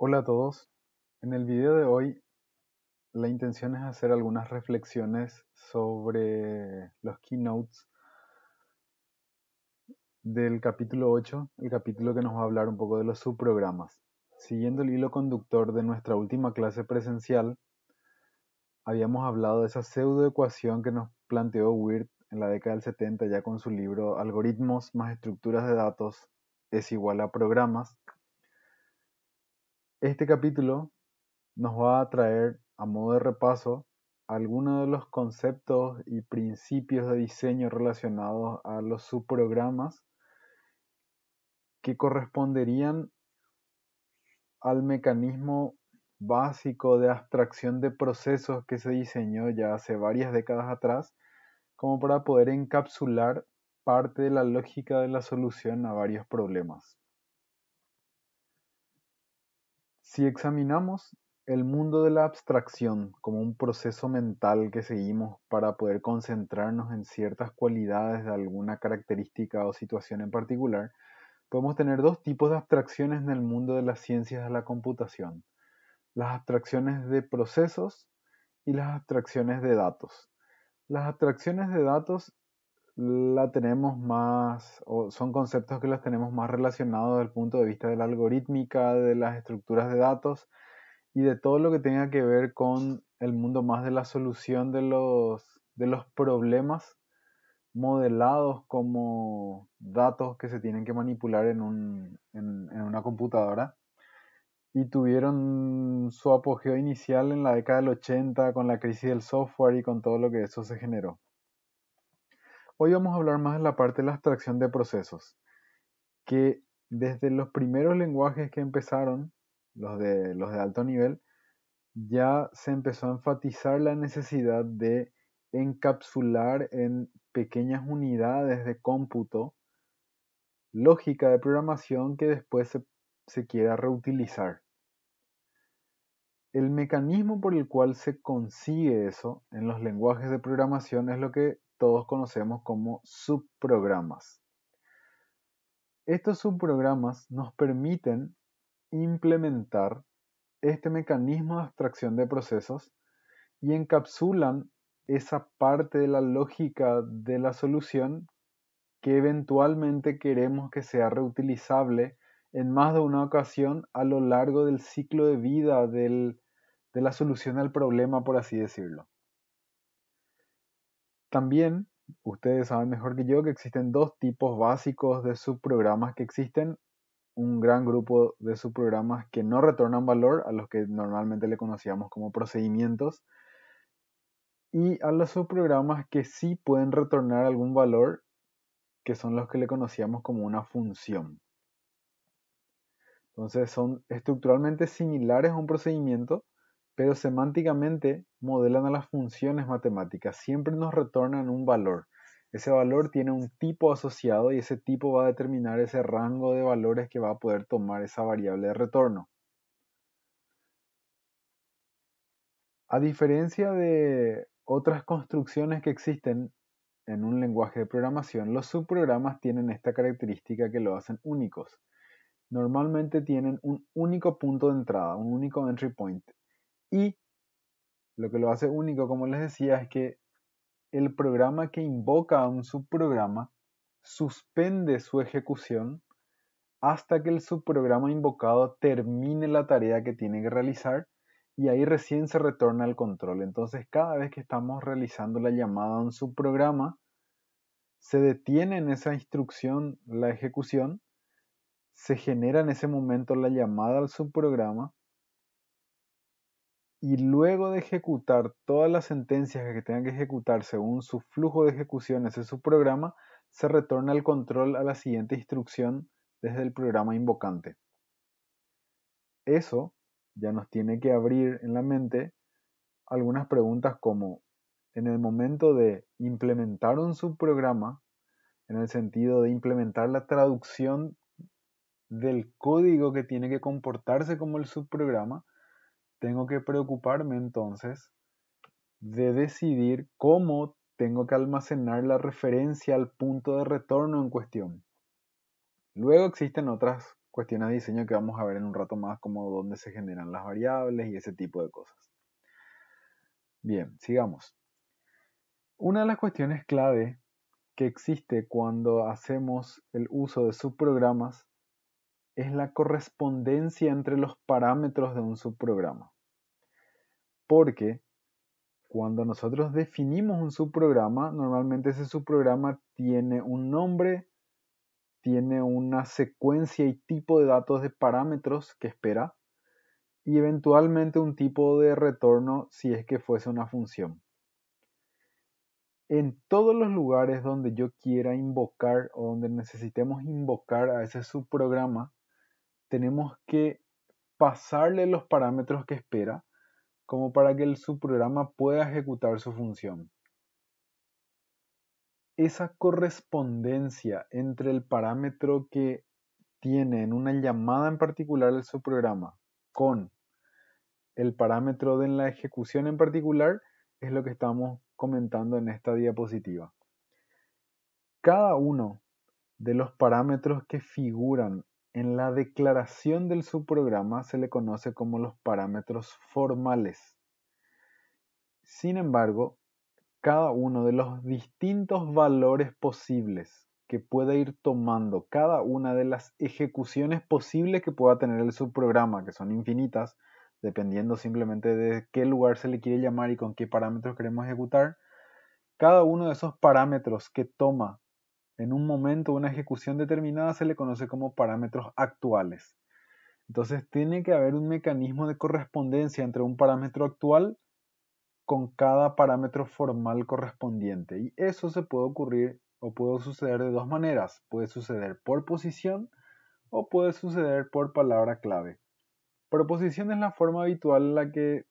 Hola a todos. En el video de hoy la intención es hacer algunas reflexiones sobre los keynotes del capítulo 8, el capítulo que nos va a hablar un poco de los subprogramas. Siguiendo el hilo conductor de nuestra última clase presencial, habíamos hablado de esa pseudoecuación que nos planteó Wirth en la década del 70 ya con su libro Algoritmos más estructuras de datos es igual a programas. Este capítulo nos va a traer, a modo de repaso, algunos de los conceptos y principios de diseño relacionados a los subprogramas que corresponderían al mecanismo básico de abstracción de procesos que se diseñó ya hace varias décadas atrás, como para poder encapsular parte de la lógica de la solución a varios problemas. Si examinamos el mundo de la abstracción como un proceso mental que seguimos para poder concentrarnos en ciertas cualidades de alguna característica o situación en particular, podemos tener dos tipos de abstracciones en el mundo de las ciencias de la computación: las abstracciones de procesos y las abstracciones de datos. Las abstracciones de datos la tenemos más, o son conceptos que los tenemos más relacionados desde el punto de vista de la algorítmica, de las estructuras de datos y de todo lo que tenga que ver con el mundo más de la solución de los problemas modelados como datos que se tienen que manipular en una computadora, y tuvieron su apogeo inicial en la década del 80 con la crisis del software y con todo lo que eso se generó. Hoy vamos a hablar más de la parte de la abstracción de procesos, que desde los primeros lenguajes que empezaron, los de alto nivel, ya se empezó a enfatizar la necesidad de encapsular en pequeñas unidades de cómputo lógica de programación que después se quiera reutilizar. El mecanismo por el cual se consigue eso en los lenguajes de programación es lo que todos conocemos como subprogramas. Estos subprogramas nos permiten implementar este mecanismo de abstracción de procesos y encapsulan esa parte de la lógica de la solución que eventualmente queremos que sea reutilizable en más de una ocasión a lo largo del ciclo de vida de la solución al problema, por así decirlo. También, ustedes saben mejor que yo que existen dos tipos básicos de subprogramas que existen: un gran grupo de subprogramas que no retornan valor, a los que normalmente le conocíamos como procedimientos, y a los subprogramas que sí pueden retornar algún valor, que son los que le conocíamos como una función. Entonces son estructuralmente similares a un procedimiento, pero semánticamente modelan a las funciones matemáticas. Siempre nos retornan un valor. Ese valor tiene un tipo asociado y ese tipo va a determinar ese rango de valores que va a poder tomar esa variable de retorno. A diferencia de otras construcciones que existen en un lenguaje de programación, los subprogramas tienen esta característica que lo hacen únicos. Normalmente tienen un único punto de entrada, un único entry point. Y lo que lo hace único, como les decía, es que el programa que invoca a un subprograma suspende su ejecución hasta que el subprograma invocado termine la tarea que tiene que realizar, y ahí recién se retorna al control. Entonces, cada vez que estamos realizando la llamada a un subprograma, se detiene en esa instrucción la ejecución, se genera en ese momento la llamada al subprograma, y luego de ejecutar todas las sentencias que tengan que ejecutar según su flujo de ejecución ese subprograma, se retorna el control a la siguiente instrucción desde el programa invocante. Eso ya nos tiene que abrir en la mente algunas preguntas como: en el momento de implementar un subprograma, en el sentido de implementar la traducción del código que tiene que comportarse como el subprograma, tengo que preocuparme entonces de decidir cómo tengo que almacenar la referencia al punto de retorno en cuestión. Luego existen otras cuestiones de diseño que vamos a ver en un rato más, como dónde se generan las variables y ese tipo de cosas. Bien, sigamos. Una de las cuestiones clave que existe cuando hacemos el uso de subprogramas es la correspondencia entre los parámetros de un subprograma. Porque cuando nosotros definimos un subprograma, normalmente ese subprograma tiene un nombre, tiene una secuencia y tipo de datos de parámetros que espera y eventualmente un tipo de retorno si es que fuese una función. En todos los lugares donde yo quiera invocar o donde necesitemos invocar a ese subprograma, tenemos que pasarle los parámetros que espera como para que el subprograma pueda ejecutar su función. Esa correspondencia entre el parámetro que tiene en una llamada en particular el subprograma con el parámetro de la ejecución en particular es lo que estamos comentando en esta diapositiva. Cada uno de los parámetros que figuran en la declaración del subprograma se le conoce como los parámetros formales. Sin embargo, cada uno de los distintos valores posibles que pueda ir tomando cada una de las ejecuciones posibles que pueda tener el subprograma, que son infinitas, dependiendo simplemente de qué lugar se le quiere llamar y con qué parámetros queremos ejecutar, cada uno de esos parámetros que toma en un momento una ejecución determinada se le conoce como parámetros actuales. Entonces tiene que haber un mecanismo de correspondencia entre un parámetro actual con cada parámetro formal correspondiente. Y eso se puede ocurrir o puede suceder de dos maneras. Puede suceder por posición o puede suceder por palabra clave. Proposición es la forma habitual en la que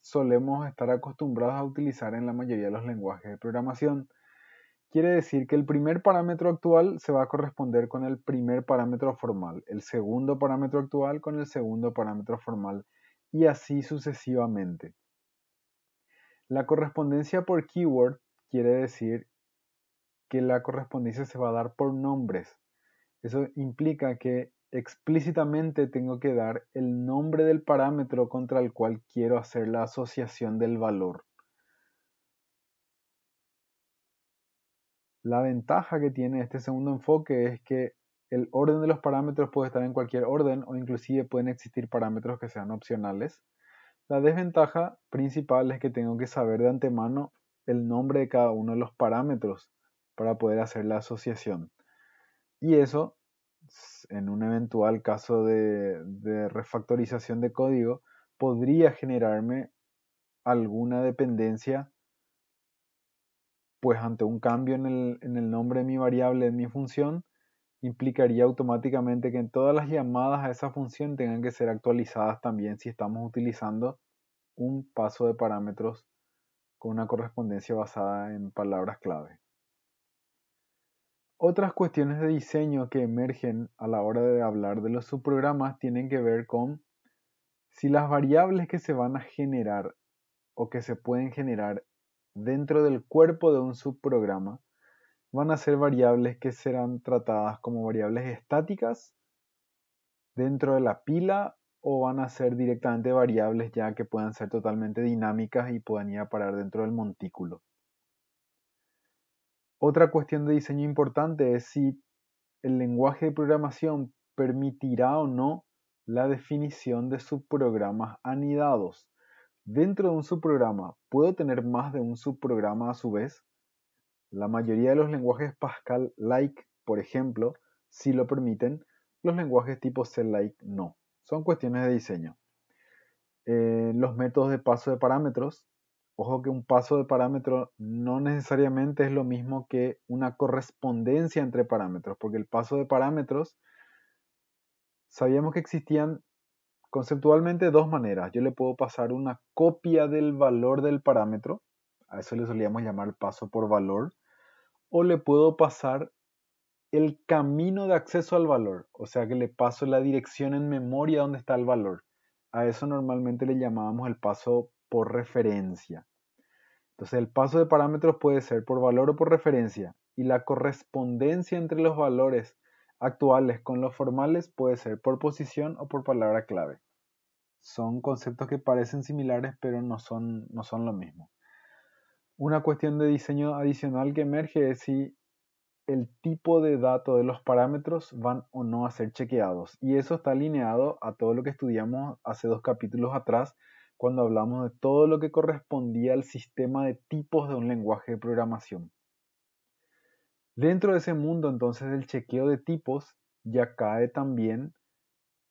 solemos estar acostumbrados a utilizar en la mayoría de los lenguajes de programación. Quiere decir que el primer parámetro actual se va a corresponder con el primer parámetro formal, el segundo parámetro actual con el segundo parámetro formal y así sucesivamente. La correspondencia por keyword quiere decir que la correspondencia se va a dar por nombres. Eso implica que explícitamente tengo que dar el nombre del parámetro contra el cual quiero hacer la asociación del valor. La ventaja que tiene este segundo enfoque es que el orden de los parámetros puede estar en cualquier orden o inclusive pueden existir parámetros que sean opcionales. La desventaja principal es que tengo que saber de antemano el nombre de cada uno de los parámetros para poder hacer la asociación. Y eso, en un eventual caso de refactorización de código, podría generarme alguna dependencia, pues ante un cambio en el nombre de mi variable, de mi función, implicaría automáticamente que en todas las llamadas a esa función tengan que ser actualizadas también si estamos utilizando un paso de parámetros con una correspondencia basada en palabras clave. Otras cuestiones de diseño que emergen a la hora de hablar de los subprogramas tienen que ver con si las variables que se van a generar o que se pueden generar dentro del cuerpo de un subprograma van a ser variables que serán tratadas como variables estáticas dentro de la pila o van a ser directamente variables ya que puedan ser totalmente dinámicas y puedan ir a parar dentro del montículo. Otra cuestión de diseño importante es si el lenguaje de programación permitirá o no la definición de subprogramas anidados. Dentro de un subprograma, ¿puedo tener más de un subprograma a su vez? La mayoría de los lenguajes Pascal-like, por ejemplo, sí lo permiten. Los lenguajes tipo C-like no. Son cuestiones de diseño. Los métodos de paso de parámetros. Ojo que un paso de parámetro no necesariamente es lo mismo que una correspondencia entre parámetros, porque el paso de parámetros, sabíamos que existían conceptualmente dos maneras. Yo le puedo pasar una copia del valor del parámetro, a eso le solíamos llamar paso por valor, o le puedo pasar el camino de acceso al valor, o sea que le paso la dirección en memoria donde está el valor. A eso normalmente le llamábamos el paso por referencia. Entonces el paso de parámetros puede ser por valor o por referencia y la correspondencia entre los valores actuales con los formales puede ser por posición o por palabra clave. Son conceptos que parecen similares, pero no son lo mismo. Una cuestión de diseño adicional que emerge es si el tipo de datos de los parámetros van o no a ser chequeados. Y eso está alineado a todo lo que estudiamos hace 2 capítulos atrás, cuando hablamos de todo lo que correspondía al sistema de tipos de un lenguaje de programación. Dentro de ese mundo entonces del chequeo de tipos, ya cae también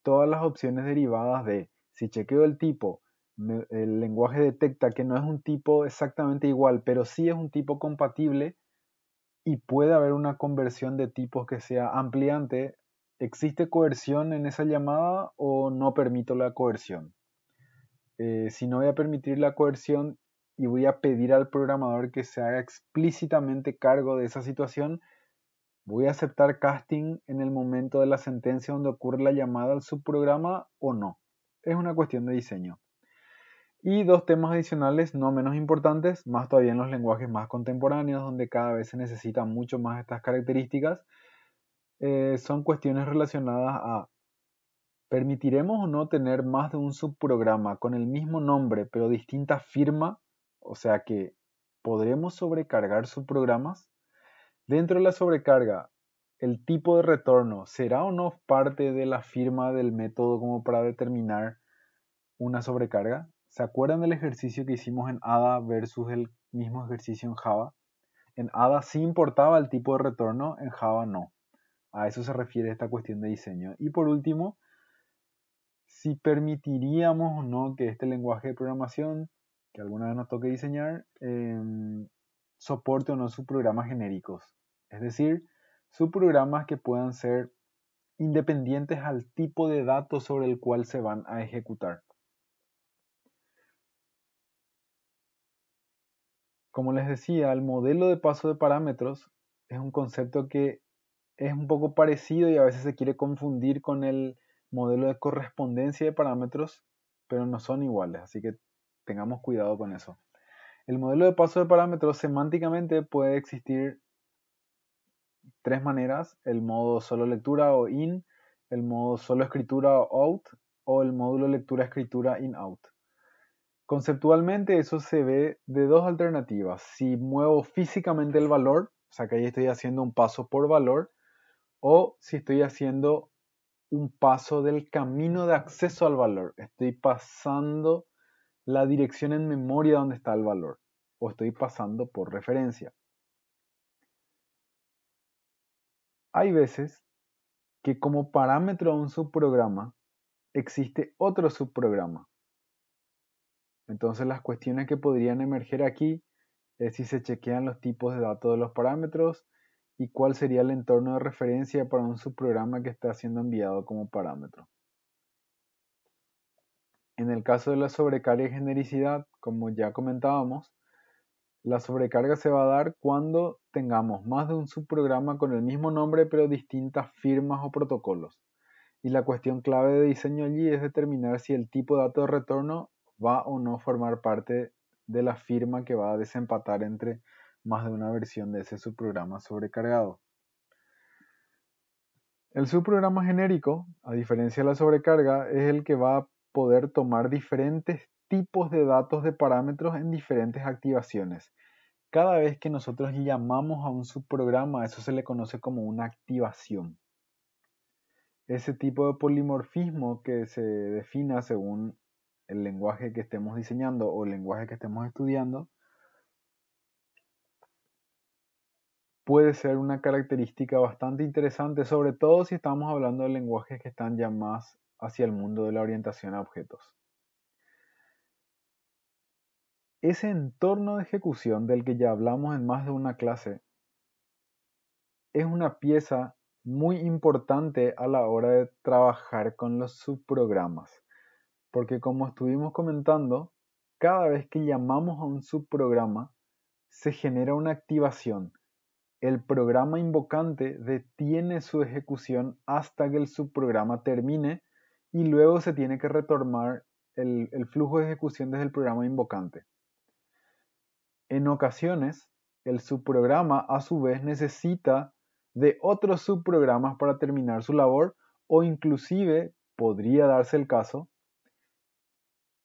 todas las opciones derivadas de si chequeo el tipo, el lenguaje detecta que no es un tipo exactamente igual, pero sí es un tipo compatible, y puede haber una conversión de tipos que sea ampliante. ¿Existe coerción en esa llamada o no permito la coerción? Si no voy a permitir la coerción y voy a pedir al programador que se haga explícitamente cargo de esa situación, ¿voy a aceptar casting en el momento de la sentencia donde ocurre la llamada al subprograma o no? Es una cuestión de diseño. Y 2 temas adicionales no menos importantes, más todavía en los lenguajes más contemporáneos, donde cada vez se necesitan mucho más estas características, son cuestiones relacionadas a ¿permitiremos o no tener más de un subprograma con el mismo nombre pero distinta firma? O sea que ¿podremos sobrecargar subprogramas? Dentro de la sobrecarga, ¿el tipo de retorno será o no parte de la firma del método como para determinar una sobrecarga? ¿Se acuerdan del ejercicio que hicimos en Ada versus el mismo ejercicio en Java? En Ada sí importaba el tipo de retorno, en Java no. A eso se refiere esta cuestión de diseño. Y por último, si permitiríamos o no que este lenguaje de programación, que alguna vez nos toque diseñar, soporte o no subprogramas genéricos. Es decir, subprogramas que puedan ser independientes al tipo de datos sobre el cual se van a ejecutar. Como les decía, el modelo de paso de parámetros es un concepto que es un poco parecido y a veces se quiere confundir con el modelo de correspondencia de parámetros, pero no son iguales, así que tengamos cuidado con eso. El modelo de paso de parámetros semánticamente puede existir 3 maneras: el modo solo lectura o in, el modo solo escritura o out, o el módulo lectura-escritura in-out. Conceptualmente eso se ve de 2 alternativas: si muevo físicamente el valor, o sea que ahí estoy haciendo un paso por valor, o si estoy haciendo un paso del camino de acceso al valor. Estoy pasando la dirección en memoria donde está el valor, o estoy pasando por referencia. Hay veces que como parámetro a un subprograma existe otro subprograma. Entonces las cuestiones que podrían emerger aquí es si se chequean los tipos de datos de los parámetros y cuál sería el entorno de referencia para un subprograma que está siendo enviado como parámetro. En el caso de la sobrecarga y genericidad, como ya comentábamos, la sobrecarga se va a dar cuando tengamos más de un subprograma con el mismo nombre pero distintas firmas o protocolos. Y la cuestión clave de diseño allí es determinar si el tipo de dato de retorno va o no formar parte de la firma que va a desempatar entre más de una versión de ese subprograma sobrecargado. El subprograma genérico, a diferencia de la sobrecarga, es el que va a poder tomar diferentes tipos de datos de parámetros en diferentes activaciones. Cada vez que nosotros llamamos a un subprograma, eso se le conoce como una activación. Ese tipo de polimorfismo que se defina según el lenguaje que estemos diseñando o el lenguaje que estemos estudiando puede ser una característica bastante interesante, sobre todo si estamos hablando de lenguajes que están ya más hacia el mundo de la orientación a objetos. Ese entorno de ejecución del que ya hablamos en más de una clase es una pieza muy importante a la hora de trabajar con los subprogramas, porque como estuvimos comentando, cada vez que llamamos a un subprograma se genera una activación. El programa invocante detiene su ejecución hasta que el subprograma termine y luego se tiene que retomar el flujo de ejecución desde el programa invocante. En ocasiones, el subprograma a su vez necesita de otros subprogramas para terminar su labor, o inclusive podría darse el caso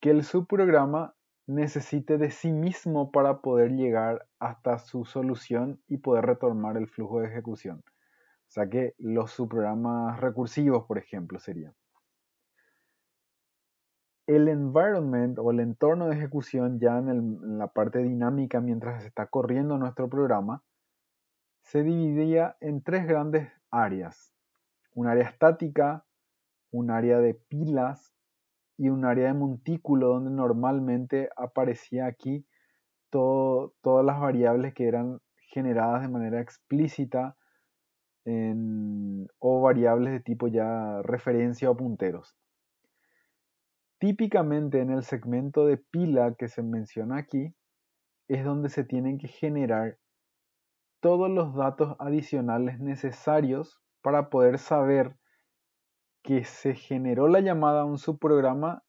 que el subprograma necesite de sí mismo para poder llegar hasta su solución y poder retomar el flujo de ejecución. O sea que los subprogramas recursivos, por ejemplo, serían. El environment o el entorno de ejecución ya en la parte dinámica mientras se está corriendo nuestro programa se dividía en tres grandes áreas. Un área estática, un área de pilas y un área de montículo donde normalmente aparecía aquí todas las variables que eran generadas de manera explícita o variables de tipo ya referencia o punteros. Típicamente en el segmento de pila que se menciona aquí es donde se tienen que generar todos los datos adicionales necesarios para poder saber que se generó la llamada a un subprograma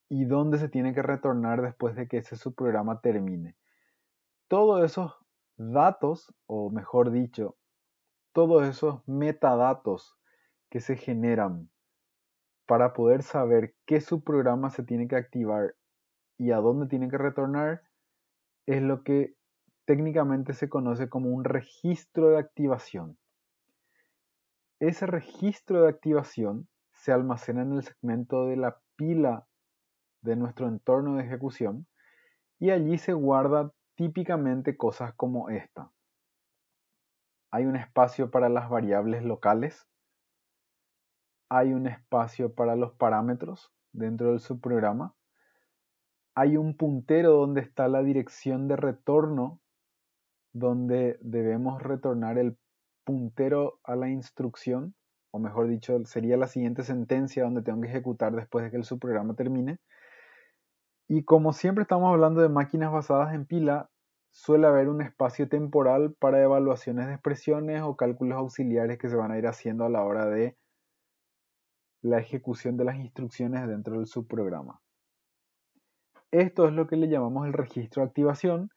y dónde se tiene que retornar después de que ese subprograma termine. Todos esos datos, o mejor dicho, todos esos metadatos que se generan para poder saber qué subprograma se tiene que activar y a dónde tiene que retornar, es lo que técnicamente se conoce como un registro de activación. Ese registro de activación se almacena en el segmento de la pila de nuestro entorno de ejecución y allí se guarda típicamente cosas como esta. Hay un espacio para las variables locales, hay un espacio para los parámetros dentro del subprograma, hay un puntero donde está la dirección de retorno, donde debemos retornar el puntero a la instrucción, o mejor dicho, sería la siguiente sentencia donde tengo que ejecutar después de que el subprograma termine. Y como siempre estamos hablando de máquinas basadas en pila, suele haber un espacio temporal para evaluaciones de expresiones o cálculos auxiliares que se van a ir haciendo a la hora de la ejecución de las instrucciones dentro del subprograma. Esto es lo que le llamamos el registro de activación,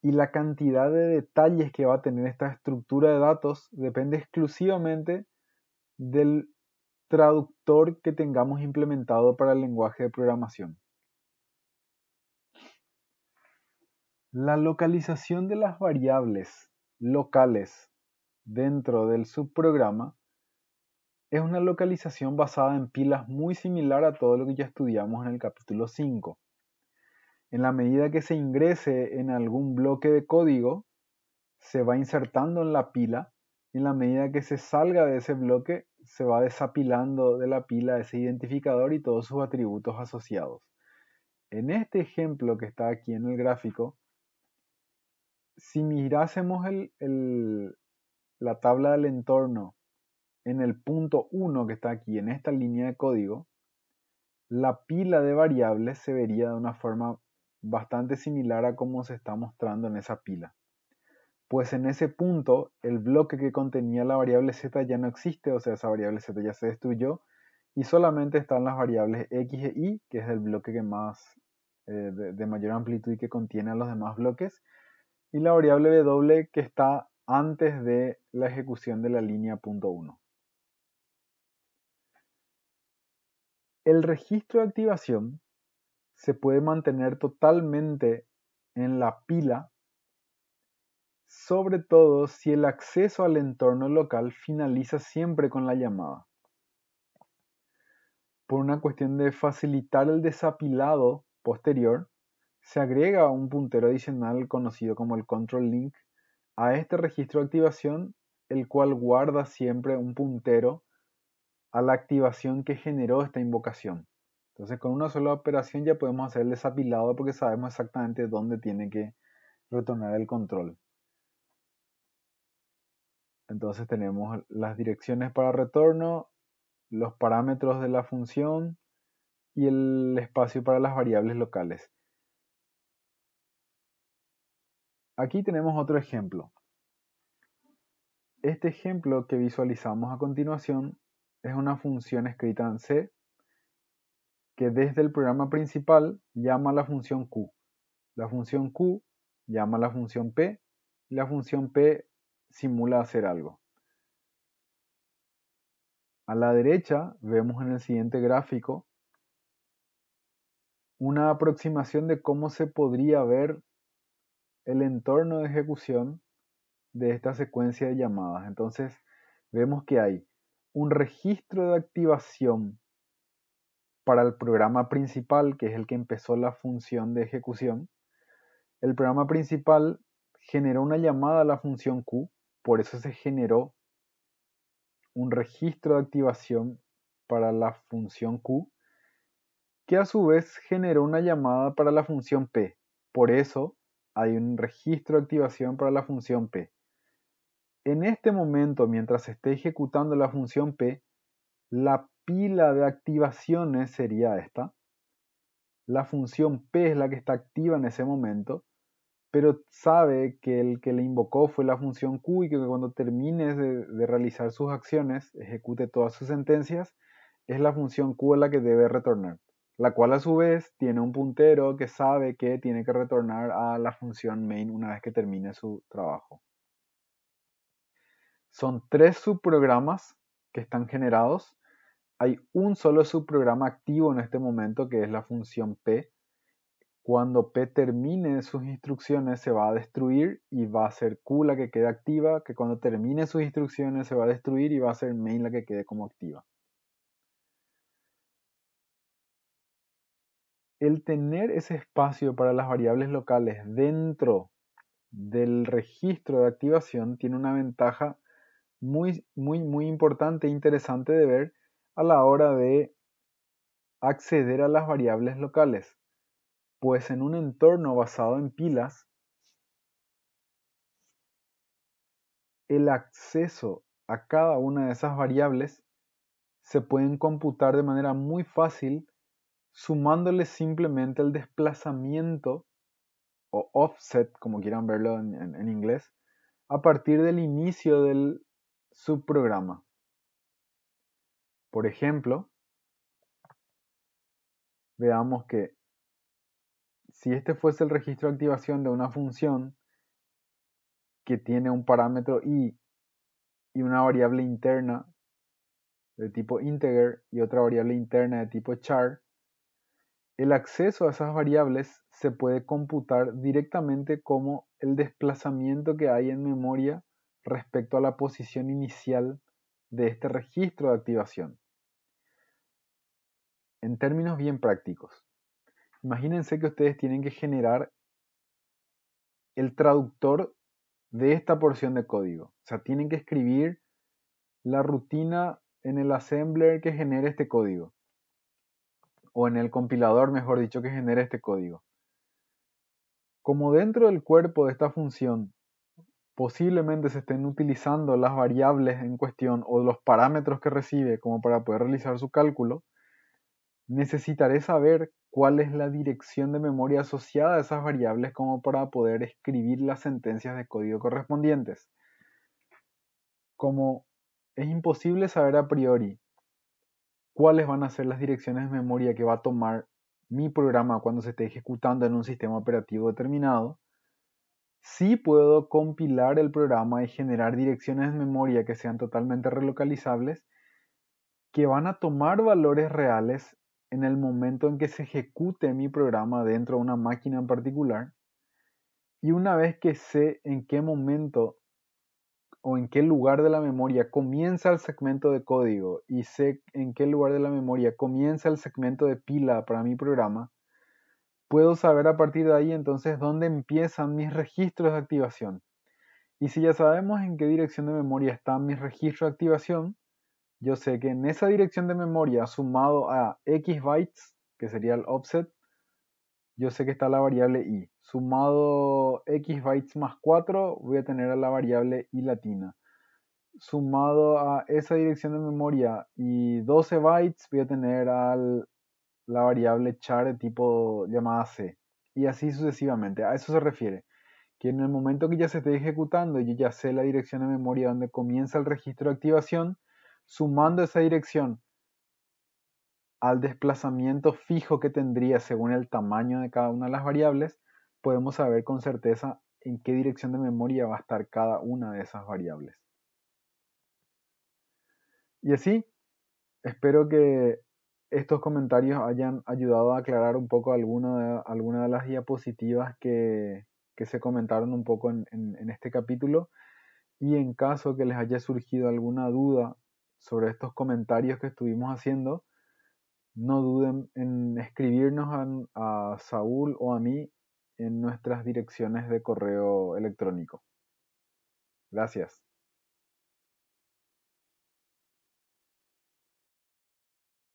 y la cantidad de detalles que va a tener esta estructura de datos depende exclusivamente del traductor que tengamos implementado para el lenguaje de programación. La localización de las variables locales dentro del subprograma es una localización basada en pilas muy similar a todo lo que ya estudiamos en el capítulo 5. En la medida que se ingrese en algún bloque de código, se va insertando en la pila, y en la medida que se salga de ese bloque, se va desapilando de la pila ese identificador y todos sus atributos asociados. En este ejemplo que está aquí en el gráfico, si mirásemos la tabla del entorno en el punto 1 que está aquí en esta línea de código, la pila de variables se vería de una forma bastante similar a como se está mostrando en esa pila. Pues en ese punto el bloque que contenía la variable z ya no existe, o sea, esa variable z ya se destruyó y solamente están las variables x e y, que es el bloque que más de mayor amplitud y que contiene a los demás bloques, y la variable w que está antes de la ejecución de la línea punto 1. El registro de activación se puede mantener totalmente en la pila, sobre todo si el acceso al entorno local finaliza siempre con la llamada. Por una cuestión de facilitar el desapilado posterior, se agrega un puntero adicional conocido como el control link a este registro de activación, el cual guarda siempre un puntero a la activación que generó esta invocación. Entonces con una sola operación ya podemos hacer el desapilado porque sabemos exactamente dónde tiene que retornar el control. Entonces tenemos las direcciones para retorno, los parámetros de la función y el espacio para las variables locales. Aquí tenemos otro ejemplo. Este ejemplo que visualizamos a continuación es una función escrita en C que desde el programa principal llama a la función Q. La función Q llama a la función P y la función P simula hacer algo. A la derecha vemos en el siguiente gráfico una aproximación de cómo se podría ver el entorno de ejecución de esta secuencia de llamadas. Entonces vemos que hay un registro de activación para el programa principal, que es el que empezó la función de ejecución. El programa principal generó una llamada a la función Q, por eso se generó un registro de activación para la función Q, que a su vez generó una llamada para la función P. Por eso hay un registro de activación para la función P. En este momento, mientras se esté ejecutando la función P, la pila de activaciones sería esta. La función P es la que está activa en ese momento, pero sabe que el que le invocó fue la función Q y que cuando termine de realizar sus acciones, ejecute todas sus sentencias, es la función Q la que debe retornar, la cual a su vez tiene un puntero que sabe que tiene que retornar a la función main una vez que termine su trabajo. Son 3 subprogramas que están generados. Hay un solo subprograma activo en este momento que es la función P. Cuando P termine sus instrucciones se va a destruir y va a ser Q la que quede activa, que cuando termine sus instrucciones se va a destruir y va a ser main la que quede como activa. El tener ese espacio para las variables locales dentro del registro de activación tiene una ventaja muy importante e interesante de ver a la hora de acceder a las variables locales. Pues en un entorno basado en pilas, el acceso a cada una de esas variables se pueden computar de manera muy fácil sumándole simplemente el desplazamiento o offset, como quieran verlo en inglés, a partir del inicio del subprograma. Por ejemplo, veamos que si este fuese el registro de activación de una función que tiene un parámetro i y una variable interna de tipo integer y otra variable interna de tipo char, el acceso a esas variables se puede computar directamente como el desplazamiento que hay en memoria respecto a la posición inicial de este registro de activación. En términos bien prácticos, imagínense que ustedes tienen que generar el traductor de esta porción de código. O sea, tienen que escribir la rutina en el assembler que genere este código. O en el compilador, mejor dicho, que genere este código. Como dentro del cuerpo de esta función posiblemente se estén utilizando las variables en cuestión o los parámetros que recibe como para poder realizar su cálculo, necesitaré saber cuál es la dirección de memoria asociada a esas variables como para poder escribir las sentencias de código correspondientes. Como es imposible saber a priori cuáles van a ser las direcciones de memoria que va a tomar mi programa cuando se esté ejecutando en un sistema operativo determinado, sí puedo compilar el programa y generar direcciones de memoria que sean totalmente relocalizables, que van a tomar valores reales en el momento en que se ejecute mi programa dentro de una máquina en particular. Y una vez que sé en qué momento o en qué lugar de la memoria comienza el segmento de código y sé en qué lugar de la memoria comienza el segmento de pila para mi programa, puedo saber a partir de ahí entonces dónde empiezan mis registros de activación. Y si ya sabemos en qué dirección de memoria están mis registros de activación, yo sé que en esa dirección de memoria sumado a X bytes, que sería el offset, yo sé que está la variable i. Sumado X bytes más 4, voy a tener a la variable i latina. Sumado a esa dirección de memoria y 12 bytes, voy a tener a la variable char de tipo llamada c. Y así sucesivamente. A eso se refiere. Que en el momento que ya se esté ejecutando, yo ya sé la dirección de memoria donde comienza el registro de activación, sumando esa dirección al desplazamiento fijo que tendría según el tamaño de cada una de las variables, podemos saber con certeza en qué dirección de memoria va a estar cada una de esas variables. Y así, espero que estos comentarios hayan ayudado a aclarar un poco alguna de las diapositivas que se comentaron un poco en este capítulo. Y en caso que les haya surgido alguna duda sobre estos comentarios que estuvimos haciendo, no duden en escribirnos a Saúl o a mí en nuestras direcciones de correo electrónico. Gracias.